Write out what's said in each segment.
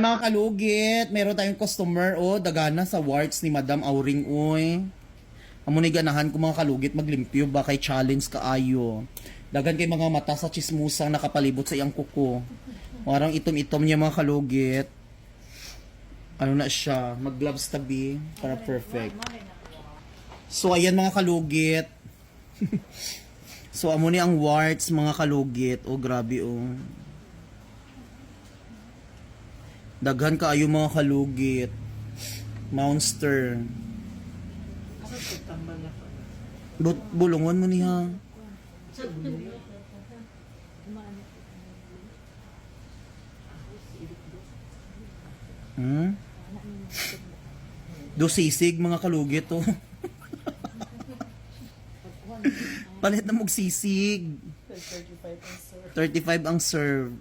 Mga kalugit, meron tayong customer dagana sa warts ni Madam Auring oy. Amo ni ganahan ko mga kalugit maglimpyo ba kay challenge kaayo. Dagan kay mga mata sa chismusang nakapalibot sa iyang kuko. Warang itom-itom niya mga kalugit. Ano na siya, mag-gloves tabi para perfect. So ayan mga kalugit. So amo ni ang warts mga kalugit. Grabe Daghan kaayo mga kalugit. Monster. Bulungon mo niya. Do sisig mga kalugit Palit na mong sisig. 35 ang serve.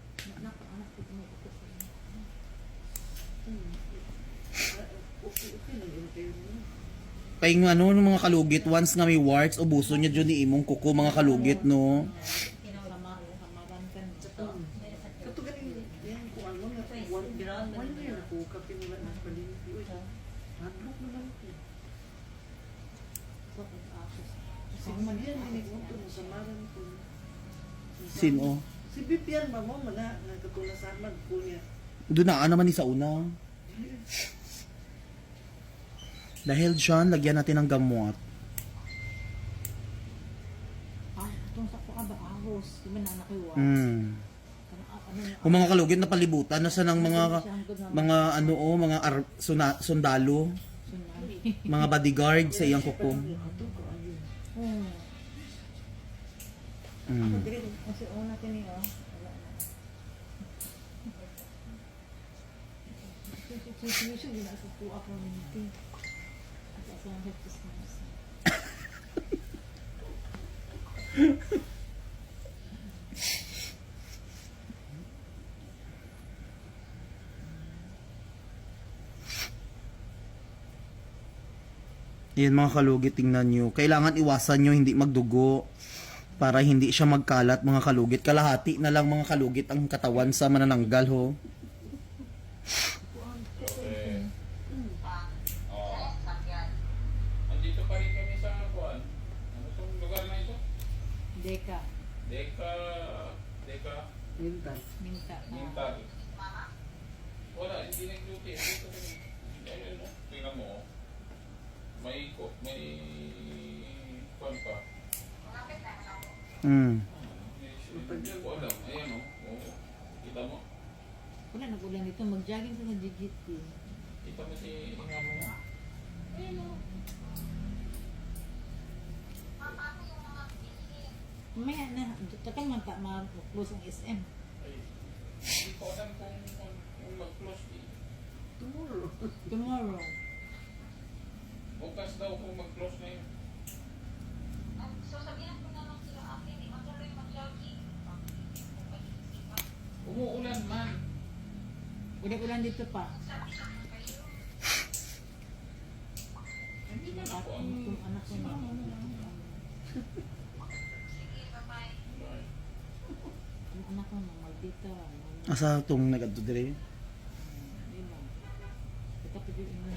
Kaya nga mga kalugit, once nga may warts, ubuso niya dyan ni imong kuko mga kalugit, no? Sino? Si Bibian, mamo, mana, nagkatulasan ko niya. Doon na naman ni sa una. Dahil dyan, lagyan natin ng gamot. Itong sa ko ba ahos, di ba na nakiwas? Kung mga kalugit na palibutan, nasa ng mga sundalo, mga bodyguard sa iyang kuko. Kasi una tiniyo, wala na. Susuyo din ako po ako ng Yan mga kalugit, tingnan nyo. Kailangan iwasan nyo hindi magdugo para hindi siya magkalat mga kalugit. Kalahati na lang mga kalugit ang katawan sa manananggal ho. Andito pa rin kami sa kuan. Ano tong lugar na ito? Deka. Mintan. Mintal. Wala, hindi nag-duty. Dito kami. Ayun, tingnan mo. May kuan pa. Hindi ko alam. Ayan kita mo? Wala, nag-ulan dito. Mag-jogging sa GGT. Kita mo si Inga mo. Ayun o. Mamaya na. Takal man pa ma-close ang SM. Ay, hindi ko alam kung mag-close eh. Tomorrow. Bukas daw kung mag-close na yun. Umuulan man. Ulan dito pa. Hindi man ako ang... Itong anak ko na. Yung anak ko na maldita. Asa itong nag-adto dire? Hindi mo. Kita pwede yung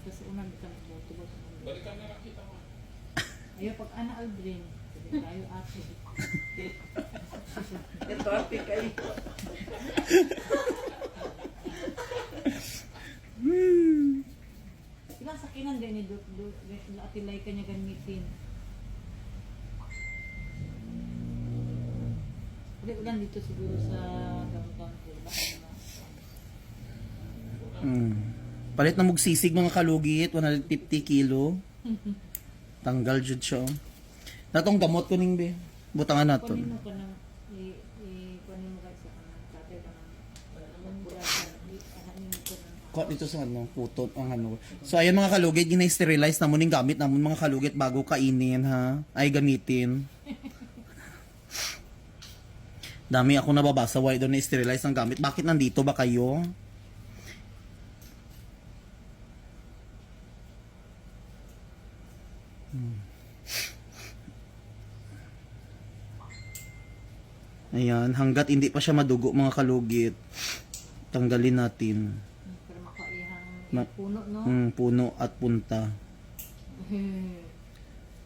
kasi unang kita nagmutubos. Balikan na lang kita mo. Ayaw pag Ana Aldrin. Sabi tayo ate. Ito, api kayo. Ilang sakinan din ni Atilay kanya gamitin. Ulan dito siguro sa downtown ko. Palit na magsisig mga kalugit, 150 kilo. Tanggal jud siya. Natong gamot ko ning be. Butangan nato. Kunin mo ka ng kunin mo kasi ang tatay ka ng burasan. Kot dito sa putot ang So ayan mga kalugit, gina-sterilize na mo ning gamit namon mga kalugit bago kainin ha. Ay gamitin. Dami ako nababasa why doon na-sterilize ang gamit. Bakit nandito ba kayo? Ayan, hanggat hindi pa siya madugo mga kalugit, Tanggalin natin. Para makaihang Ma- puno, no? Puno at punta.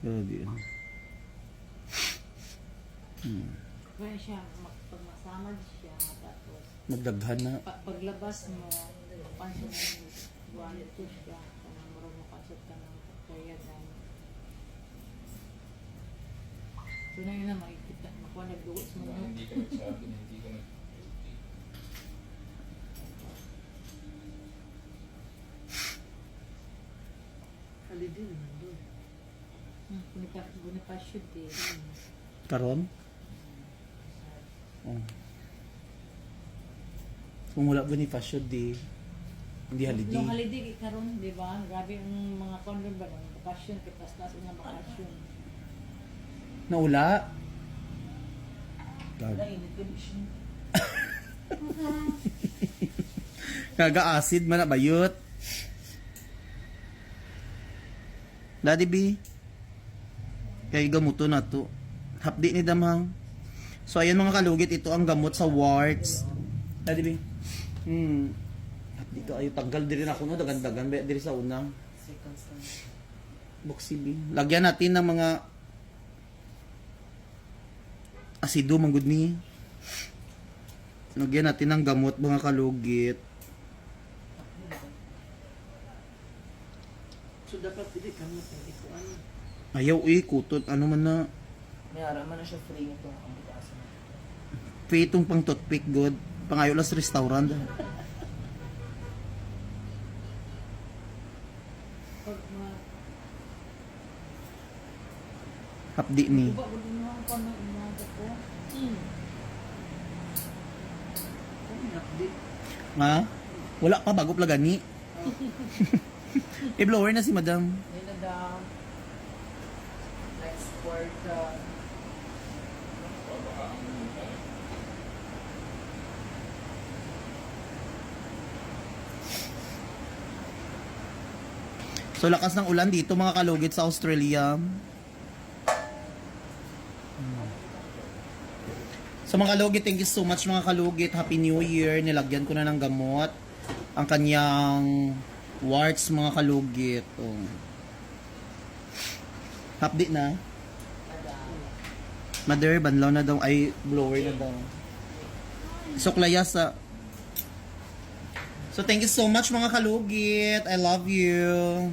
Grabe yun. Kaya siya, pag masamad siya, tapos Magdaghan na. paglabas mo, pansin mo, buwan ito siya, kanang marunong mo kasot ka ng kaya dahil. So na yun na makikita, makuha nagdugot mo Baka na. hindi ka nagsabi na hindi ka nag... Holiday naman doon. Bonifacio Day. Karon? Oh. Kung wala Bonifacio Day, hindi Nung holiday. holiday karon, di ba? Grabe ang mga kondom ba ng bakasyon, kitas-tas ng bakasyon. Naula? Wala, init ka siya. Kaga-acid man na bayot. Daddy B. Kaya gamuto na to. Hapdi ni damang. So ayan mga kalugit, ito ang gamot sa warts. Daddy B. Hapdi ka ayo tanggal diri na ako no, dagan-dagan ba diri sa unang. Seconds lang. Boxy B. Lagyan natin ng mga asido manggod ni. Lagyan natin ng gamot mga kalugit. So dapat hindi ka mo ikuan. Ayaw kutot ano man na. May araman na siya free nito ang butasan. Pitong pang toothpick good. Pangayo lang sa restaurant. Pag mga Hapdi ni. iba, wala mo ang kono, inaga ko. Oh, update. Ha? Wala pa bago plagani. I-blower na si madam. Yan na daw. Next quarter. Baka ang... So lakas ng ulan dito mga kalugit sa Australia. So mga kalugit, thank you so much mga kalugit. Happy New Year. Nilagyan ko na ng gamot ang kanyang warts mga kalugit. Oh. Hapdi na. Mother, banlaw na daw. Ay, blower na daw. So klaya sa... So thank you so much mga kalugit. I love you.